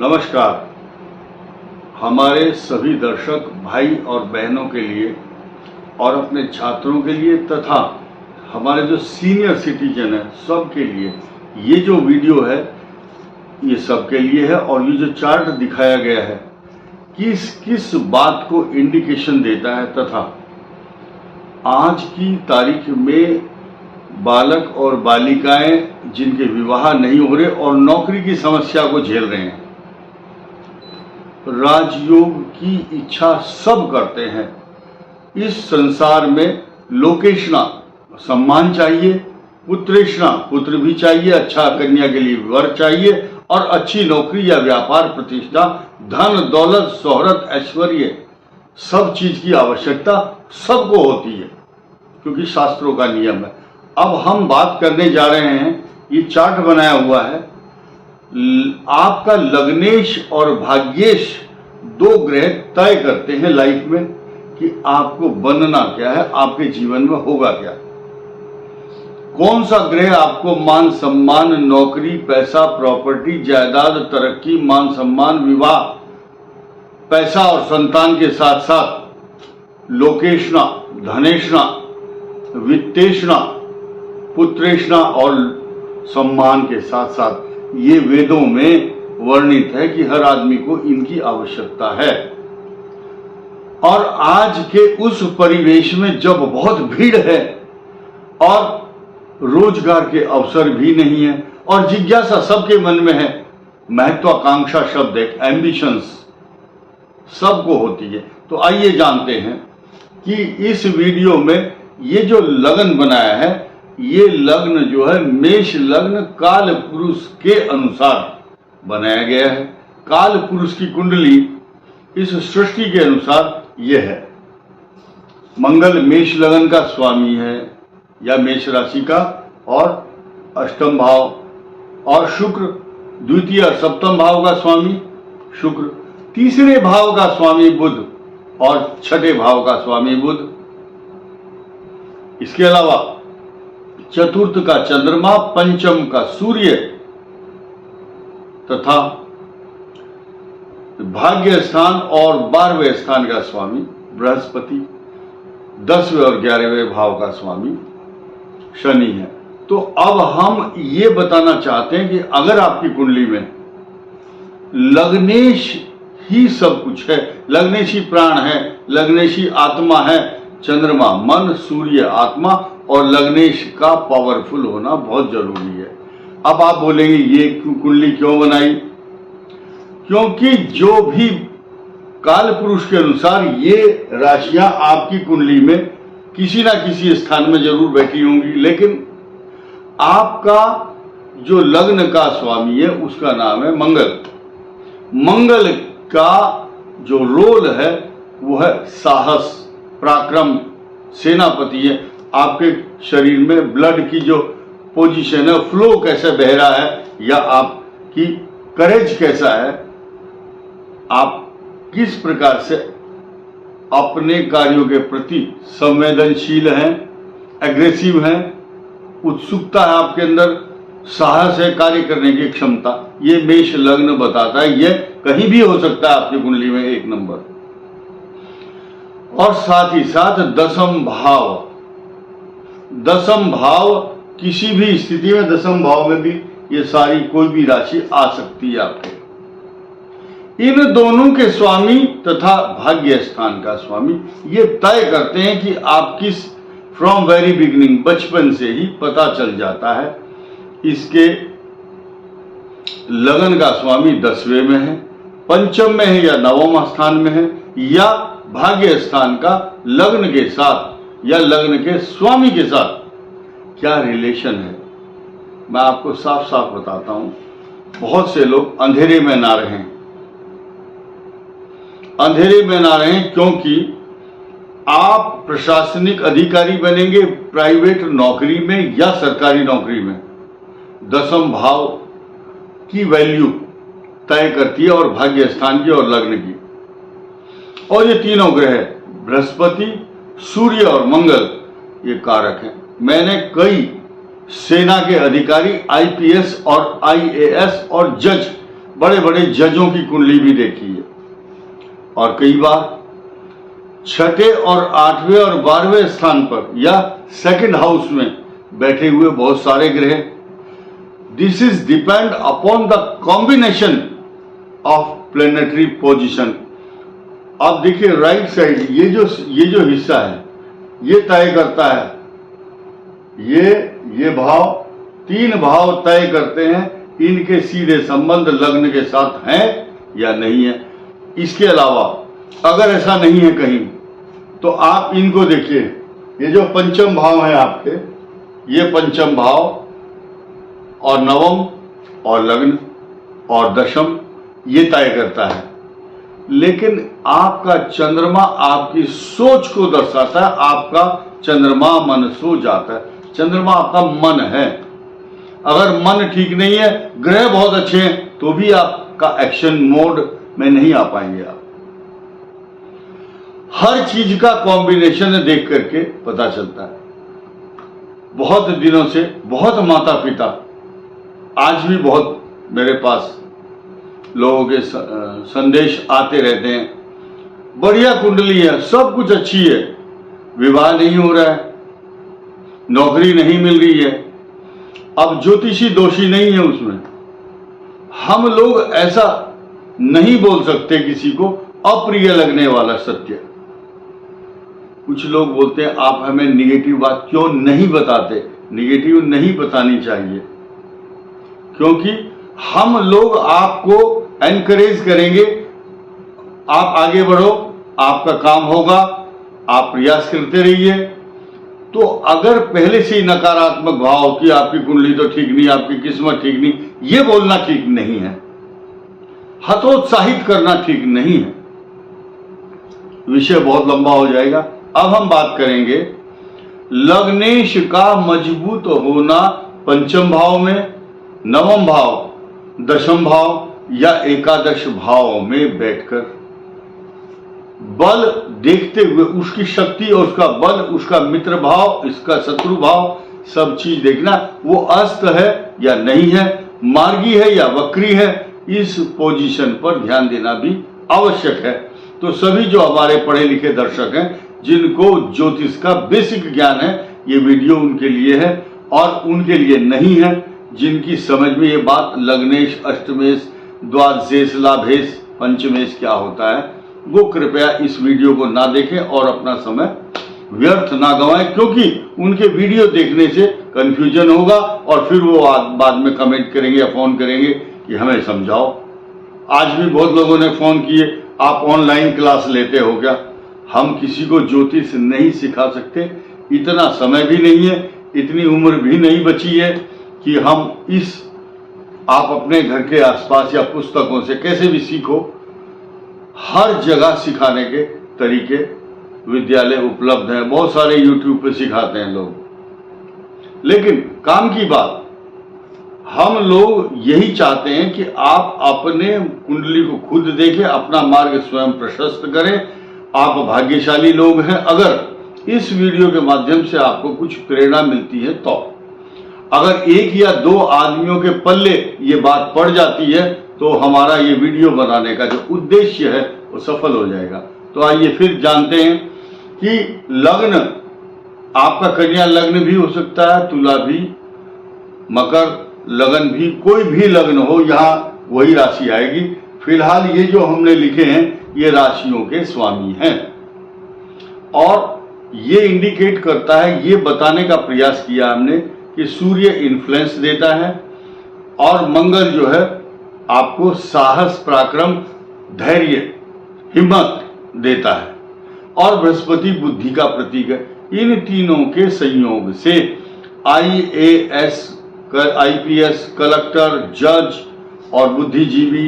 नमस्कार। हमारे सभी दर्शक भाई और बहनों के लिए और अपने छात्रों के लिए तथा हमारे जो सीनियर सिटीजन है सबके लिए ये जो वीडियो है ये सबके लिए है। और ये जो चार्ट दिखाया गया है किस किस बात को इंडिकेशन देता है तथा आज की तारीख में बालक और बालिकाएं जिनके विवाह नहीं हो रहे और नौकरी की समस्या को झेल रहे हैं, राजयोग की इच्छा सब करते हैं। इस संसार में लोकेशना सम्मान चाहिए, पुत्रेशना पुत्र भी चाहिए, अच्छा कन्या के लिए वर चाहिए और अच्छी नौकरी या व्यापार प्रतिष्ठा, धन दौलत शोहरत ऐश्वर्य सब चीज की आवश्यकता सबको होती है क्योंकि शास्त्रों का नियम है। अब हम बात करने जा रहे हैं, ये चार्ट बनाया हुआ है, आपका लग्नेश और भाग्येश दो ग्रह तय करते हैं लाइफ में कि आपको बनना क्या है, आपके जीवन में होगा क्या। कौन सा ग्रह आपको मान सम्मान, नौकरी, पैसा, प्रॉपर्टी, जायदाद, तरक्की, मान सम्मान, विवाह, पैसा और संतान के साथ साथ लोकेशना, धनेशना, वित्तेशना, पुत्रेशना और सम्मान के साथ साथ ये वेदों में वर्णित है कि हर आदमी को इनकी आवश्यकता है। और आज के उस परिवेश में जब बहुत भीड़ है और रोजगार के अवसर भी नहीं है और जिज्ञासा सबके मन में है, महत्वाकांक्षा शब्द एक एम्बिशंस सबको होती है। तो आइए जानते हैं कि इस वीडियो में ये जो लग्न बनाया है, ये लग्न जो है मेष लग्न काल पुरुष के अनुसार बनाया गया है। काल पुरुष की कुंडली इस सृष्टि के अनुसार यह है। मंगल मेष लग्न का स्वामी है या मेष राशि का और अष्टम भाव, और शुक्र द्वितीय और सप्तम भाव का स्वामी शुक्र, तीसरे भाव का स्वामी बुध और छठे भाव का स्वामी बुध। इसके अलावा चतुर्थ का चंद्रमा, पंचम का सूर्य तथा भाग्य स्थान और 12वें स्थान का स्वामी बृहस्पति, 10वें और 11वें भाव का स्वामी शनि है। तो अब हम ये बताना चाहते हैं कि अगर आपकी कुंडली में लग्नेश ही सब कुछ है, लग्नेश ही प्राण है, लग्नेश ही आत्मा है, चंद्रमा मन, सूर्य आत्मा और लग्नेश का पावरफुल होना बहुत जरूरी है। अब आप बोलेंगे ये कुंडली क्यों बनाई? क्योंकि जो भी काल पुरुष के अनुसार ये राशियां आपकी कुंडली में किसी ना किसी स्थान में जरूर बैठी होंगी, लेकिन आपका जो लग्न का स्वामी है उसका नाम है मंगल। मंगल का जो रोल है वो है साहस, पराक्रम, सेनापति है। आपके शरीर में ब्लड की जो पोजीशन है, फ्लो कैसे बह रहा है या आपकी करेज कैसा है, आप किस प्रकार से अपने कार्यों के प्रति संवेदनशील हैं, एग्रेसिव हैं, उत्सुकता है आपके अंदर, साहस है, कार्य करने की क्षमता, ये मेष लग्न बताता है। ये कहीं भी हो सकता है आपकी कुंडली में एक नंबर। और साथ ही साथ दसम भाव, दसम भाव किसी भी स्थिति में, दसम भाव में भी ये सारी कोई भी राशि आ सकती है आपके। इन दोनों के स्वामी तथा भाग्य स्थान का स्वामी ये तय करते हैं कि आप किस, फ्रॉम वेरी बिगिनिंग, बचपन से ही पता चल जाता है। इसके लगन का स्वामी 10वें में है, पंचम में है या 9वां स्थान में है, या भाग्य स्थान का लग्न के साथ या लग्न के स्वामी के साथ क्या रिलेशन है, मैं आपको साफ साफ बताता हूं। बहुत से लोग अंधेरे में ना रहें, अंधेरे में ना रहें, क्योंकि आप प्रशासनिक अधिकारी बनेंगे प्राइवेट नौकरी में या सरकारी नौकरी में, दसम भाव की वैल्यू तय करती है और भाग्य स्थान की और लग्न की। और ये तीनों ग्रह बृहस्पति, सूर्य और मंगल ये कारक हैं। मैंने कई सेना के अधिकारी, आईपीएस और आईएएस और जज बड़े बड़े जजों की कुंडली भी देखी है, और कई बार छठे और 8वें और 12वें स्थान पर या सेकंड हाउस में बैठे हुए बहुत सारे ग्रह। This is depend upon the combination of planetary position. आप देखिए राइट साइड, ये जो हिस्सा है ये तय करता है, ये भाव, 3 भाव तय करते हैं इनके सीधे संबंध लग्न के साथ हैं या नहीं है। इसके अलावा अगर ऐसा नहीं है कहीं, तो आप इनको देखिए, ये जो पंचम भाव है आपके, ये पंचम भाव और नवम और लग्न और दशम ये तय करता है। लेकिन आपका चंद्रमा आपकी सोच को दर्शाता है। आपका चंद्रमा मन सो जाता है। चंद्रमा आपका मन है। अगर मन ठीक नहीं है, ग्रह बहुत अच्छे हैं, तो भी आपका एक्शन मोड में नहीं आ पाएंगे आप। हर चीज का कॉम्बिनेशन देख करके पता चलता है। बहुत दिनों से बहुत माता पिता, आज भी बहुत मेरे पास लोगों के संदेश आते रहते हैं, बढ़िया कुंडली है, सब कुछ अच्छी है, विवाह नहीं हो रहा है, नौकरी नहीं मिल रही है, अब ज्योतिषी दोषी नहीं है उसमें। हम लोग ऐसा नहीं बोल सकते किसी को अप्रिय लगने वाला सत्य। कुछ लोग बोलते हैं आप हमें निगेटिव बात क्यों नहीं बताते। निगेटिव नहीं बतानी चाहिए, क्योंकि हम लोग आपको एनकरेज करेंगे, आप आगे बढ़ो, आपका काम होगा, आप प्रयास करते रहिए। तो अगर पहले से ही नकारात्मक भाव कि आपकी कुंडली तो ठीक नहीं, आपकी किस्मत ठीक नहीं, ये बोलना ठीक नहीं है, हतोत्साहित करना ठीक नहीं है। विषय बहुत लंबा हो जाएगा। अब हम बात करेंगे लग्नेश का मजबूत होना पंचम भाव में, नवम भाव, दशम भाव या एकादश भाव में बैठकर बल देखते हुए उसकी शक्ति और उसका बल, उसका मित्र भाव, इसका शत्रु भाव, सब चीज देखना वो अस्त है या नहीं है, मार्गी है या वक्री है, इस पोजीशन पर ध्यान देना भी आवश्यक है। तो सभी जो हमारे पढ़े लिखे दर्शक हैं, जिनको ज्योतिष का बेसिक ज्ञान है, ये वीडियो उनके लिए है। और उनके लिए नहीं है जिनकी समझ में ये बात लग्नेश, अष्टमेश, द्वादशेश, लाभेश, पंचमेश क्या होता है, वो कृपया इस वीडियो को ना देखें और अपना समय व्यर्थ ना गंवाएं, क्योंकि उनके वीडियो देखने से कंफ्यूजन होगा और फिर वो बाद में कमेंट करेंगे या फोन करेंगे कि हमें समझाओ। आज भी बहुत लोगों ने फोन किए, आप ऑनलाइन क्लास लेते हो क्या? हम किसी को ज्योतिष नहीं सिखा सकते, इतना समय भी नहीं है, इतनी उम्र भी नहीं बची है कि हम आप अपने घर के आसपास या पुस्तकों से कैसे भी सीखो। हर जगह सिखाने के तरीके विद्यालय उपलब्ध हैं, बहुत सारे यूट्यूब पे सिखाते हैं लोग। लेकिन काम की बात, हम लोग यही चाहते हैं कि आप अपने कुंडली को खुद देखें, अपना मार्ग स्वयं प्रशस्त करें। आप भाग्यशाली लोग हैं अगर इस वीडियो के माध्यम से आपको कुछ प्रेरणा मिलती है तो। अगर 1 या 2 आदमियों के पल्ले ये बात पड़ जाती है तो हमारा ये वीडियो बनाने का जो उद्देश्य है वो सफल हो जाएगा। तो आइए फिर जानते हैं कि लग्न, आपका कन्या लग्न भी हो सकता है, तुला भी, मकर लगन भी, कोई भी लग्न हो, यहाँ वही राशि आएगी। फिलहाल ये जो हमने लिखे हैं ये राशियों के स्वामी हैं, और ये इंडिकेट करता है, ये बताने का प्रयास किया हमने कि सूर्य इन्फ्लुएंस देता है और मंगल जो है आपको साहस, पराक्रम, धैर्य, हिम्मत देता है, और बृहस्पति बुद्धि का प्रतीक है। इन तीनों के संयोग से IAS, IPS, कलेक्टर, जज और बुद्धिजीवी,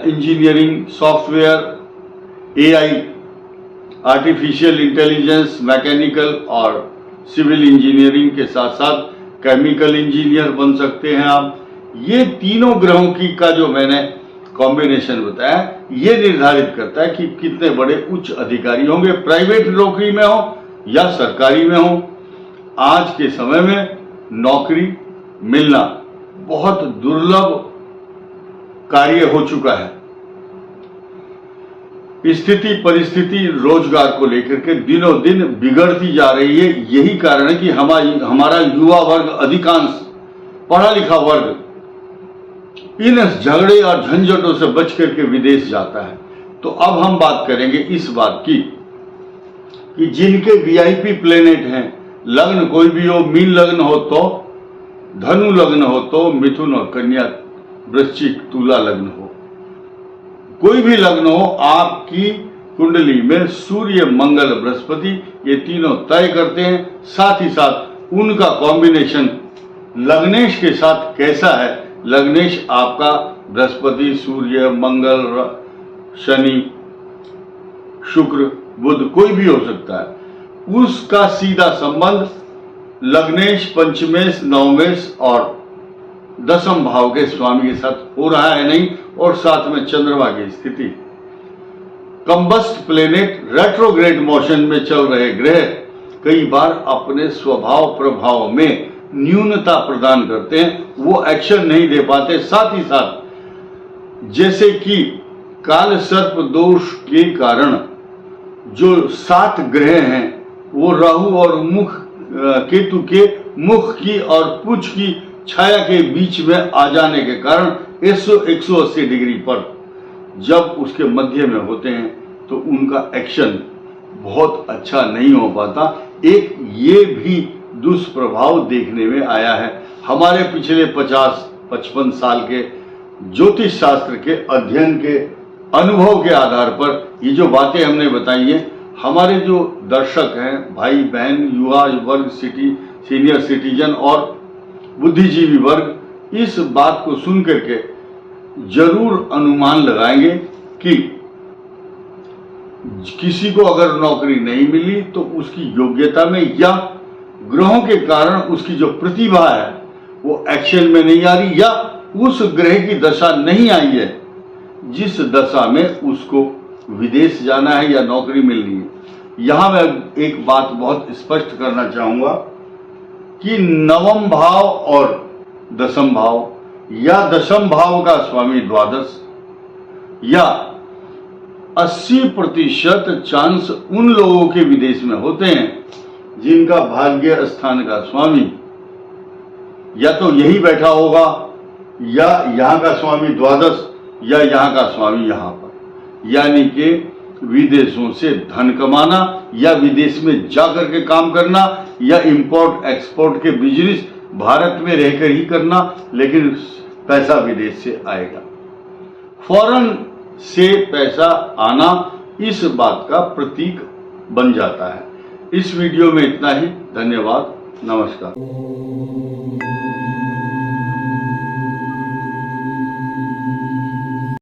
engineering, software, AI, artificial intelligence, mechanical और सिविल इंजीनियरिंग के साथ साथ केमिकल इंजीनियर बन सकते हैं आप। ये तीनों ग्रहों की का जो मैंने कॉम्बिनेशन बताया, ये निर्धारित करता है कि कितने बड़े उच्च अधिकारी होंगे, प्राइवेट नौकरी में हो या सरकारी में हो। आज के समय में नौकरी मिलना बहुत दुर्लभ कार्य हो चुका है। स्थिति परिस्थिति रोजगार को लेकर के दिनों दिन बिगड़ती जा रही है। यही कारण है कि हमारा युवा वर्ग, अधिकांश पढ़ा लिखा वर्ग इन झगड़े और झंझटों से बच करके विदेश जाता है। तो अब हम बात करेंगे इस बात की कि जिनके वीआईपी प्लेनेट हैं, लग्न कोई भी हो, मीन लग्न हो तो, धनु लग्न हो तो, मिथुन और कन्या, वृश्चिक, तुला लग्न हो, कोई भी लग्न हो, आपकी कुंडली में सूर्य, मंगल, बृहस्पति ये तीनों तय करते हैं। साथ ही साथ उनका कॉम्बिनेशन लग्नेश के साथ कैसा है। लग्नेश आपका बृहस्पति, सूर्य, मंगल, शनि, शुक्र, बुध कोई भी हो सकता है। उसका सीधा संबंध लग्नेश पंचमेश, नवमेश और दसम भाव के स्वामी के साथ हो रहा है नहीं, और साथ में चंद्रमा की स्थिति। कंबस्ट प्लेनेट रेट्रोग्रेड मोशन में चल रहे ग्रह कई बार अपने स्वभाव प्रभाव में न्यूनता प्रदान करते हैं, वो एक्शन नहीं दे पाते। साथ ही साथ जैसे कि काल सर्प दोष के कारण जो 7 ग्रह हैं वो राहु और केतु के मुख की और पुछ की छाया के बीच में आ जाने के कारण 180 डिग्री पर जब उसके मध्य में होते हैं तो उनका एक्शन बहुत अच्छा नहीं हो पाता। एक ये भी दुष्प्रभाव देखने में आया है। हमारे पिछले 50-55 साल के ज्योतिष शास्त्र के अध्ययन के अनुभव के आधार पर ये जो बातें हमने बताई हैं, हमारे जो दर्शक हैं, भाई बहन, युवा वर्ग, सीनियर सिटीजन और बुद्धिजीवी वर्ग इस बात को सुन करके जरूर अनुमान लगाएंगे कि किसी को अगर नौकरी नहीं मिली तो उसकी योग्यता में या ग्रहों के कारण उसकी जो प्रतिभा है वो एक्शन में नहीं आ रही, या उस ग्रह की दशा नहीं आई है जिस दशा में उसको विदेश जाना है या नौकरी मिलनी है। यहां मैं एक बात बहुत स्पष्ट करना चाहूंगा कि नवम भाव और दसम भाव या दशम भाव का स्वामी द्वादश या 80% चांस उन लोगों के विदेश में होते हैं जिनका भाग्य स्थान का स्वामी या तो यही बैठा होगा या यहाँ का स्वामी द्वादश या यहाँ का स्वामी यहाँ पर, यानी कि विदेशों से धन कमाना या विदेश में जाकर के काम करना या इंपोर्ट एक्सपोर्ट के बिजनेस भारत में रहकर ही करना, लेकिन पैसा विदेश से आएगा। फॉरेन से पैसा आना इस बात का प्रतीक बन जाता है। इस वीडियो में इतना ही। धन्यवाद। नमस्कार।